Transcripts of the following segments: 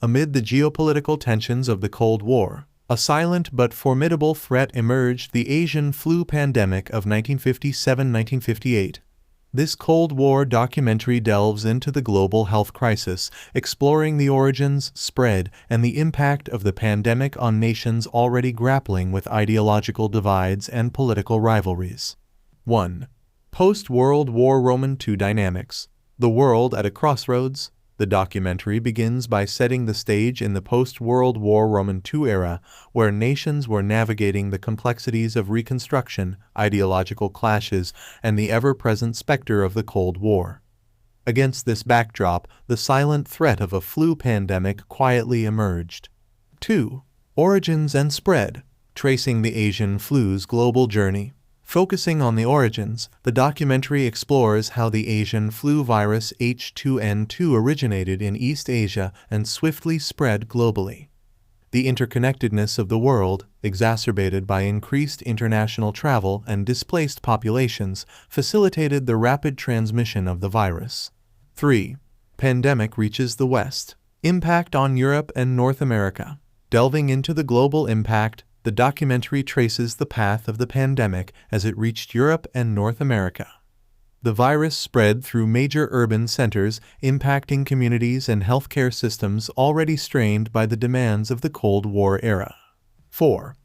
Amid the geopolitical tensions of the Cold War, a silent but formidable threat emerged: the Asian flu pandemic of 1957-1958. This Cold War documentary delves into the global health crisis, exploring the origins, spread, and the impact of the pandemic on nations already grappling with ideological divides and political rivalries. 1. Post-World War Roman II dynamics. The world at a crossroads. The documentary begins by setting the stage in the post-World War Roman II era, where nations were navigating the complexities of reconstruction, ideological clashes, and the ever-present specter of the Cold War. Against this backdrop, the silent threat of a flu pandemic quietly emerged. 2. Origins and spread. Tracing the Asian flu's global journey. Focusing on the origins, the documentary explores how the Asian flu virus H2N2 originated in East Asia and swiftly spread globally. The interconnectedness of the world, exacerbated by increased international travel and displaced populations, facilitated the rapid transmission of the virus. 3. Pandemic reaches the West. Impact on Europe and North America. Delving into the global impact, the documentary traces the path of the pandemic as it reached Europe and North America. The virus spread through major urban centers, impacting communities and healthcare systems already strained by the demands of the Cold War era. 4.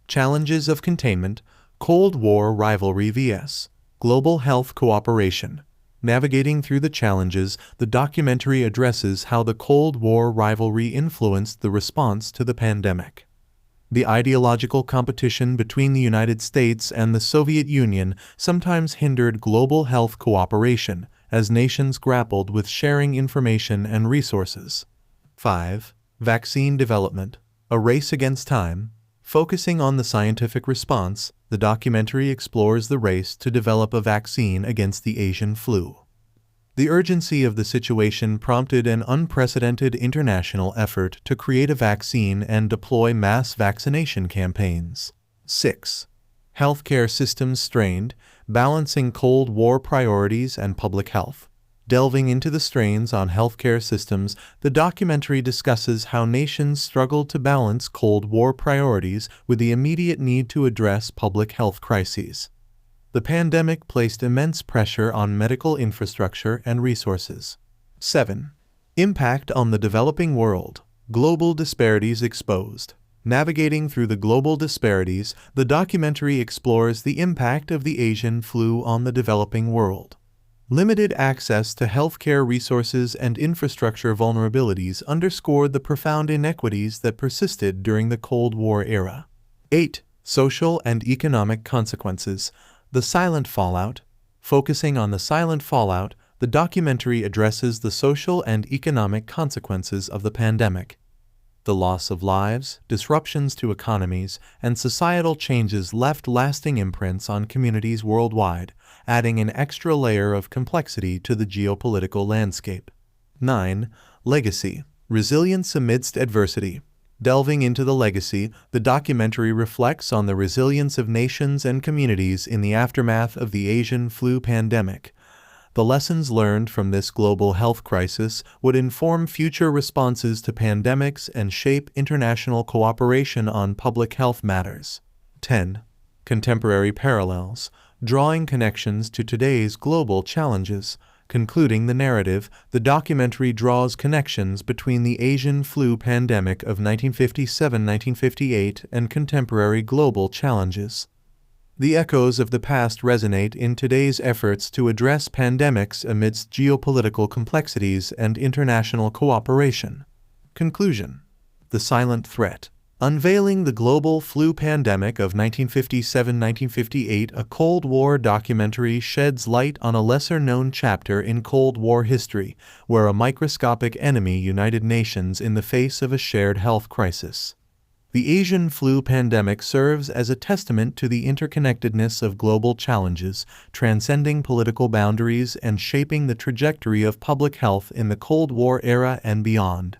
Challenges of containment. Cold War rivalry vs. global health cooperation. Navigating through the challenges, the documentary addresses how the Cold War rivalry influenced the response to the pandemic. The ideological competition between the United States and the Soviet Union sometimes hindered global health cooperation, as nations grappled with sharing information and resources. 5. Vaccine development. A race against time. Focusing on the scientific response, the documentary explores the race to develop a vaccine against the Asian flu. The urgency of the situation prompted an unprecedented international effort to create a vaccine and deploy mass vaccination campaigns. 6. Healthcare systems strained, balancing Cold War priorities and public health. Delving into the strains on healthcare systems, the documentary discusses how nations struggled to balance Cold War priorities with the immediate need to address public health crises. The pandemic placed immense pressure on medical infrastructure and resources. 7. Impact on the developing world. Global disparities exposed. Navigating through the global disparities, the documentary explores the impact of the Asian flu on the developing world. Limited access to healthcare resources and infrastructure vulnerabilities underscored the profound inequities that persisted during the Cold War era. 8. Social and economic consequences. The silent fallout. Focusing on the silent fallout, the documentary addresses the social and economic consequences of the pandemic. The loss of lives, disruptions to economies, and societal changes left lasting imprints on communities worldwide, adding an extra layer of complexity to the geopolitical landscape. 9. Legacy. Resilience amidst adversity. Delving into the legacy, the documentary reflects on the resilience of nations and communities in the aftermath of the Asian flu pandemic. The lessons learned from this global health crisis would inform future responses to pandemics and shape international cooperation on public health matters. 10. Contemporary parallels. Drawing connections to today's global challenges. Concluding the narrative, the documentary draws connections between the Asian flu pandemic of 1957-1958 and contemporary global challenges. The echoes of the past resonate in today's efforts to address pandemics amidst geopolitical complexities and international cooperation. Conclusion. The silent threat. Unveiling the global flu pandemic of 1957-1958, a Cold War documentary sheds light on a lesser-known chapter in Cold War history, where a microscopic enemy united nations in the face of a shared health crisis. The Asian flu pandemic serves as a testament to the interconnectedness of global challenges, transcending political boundaries and shaping the trajectory of public health in the Cold War era and beyond.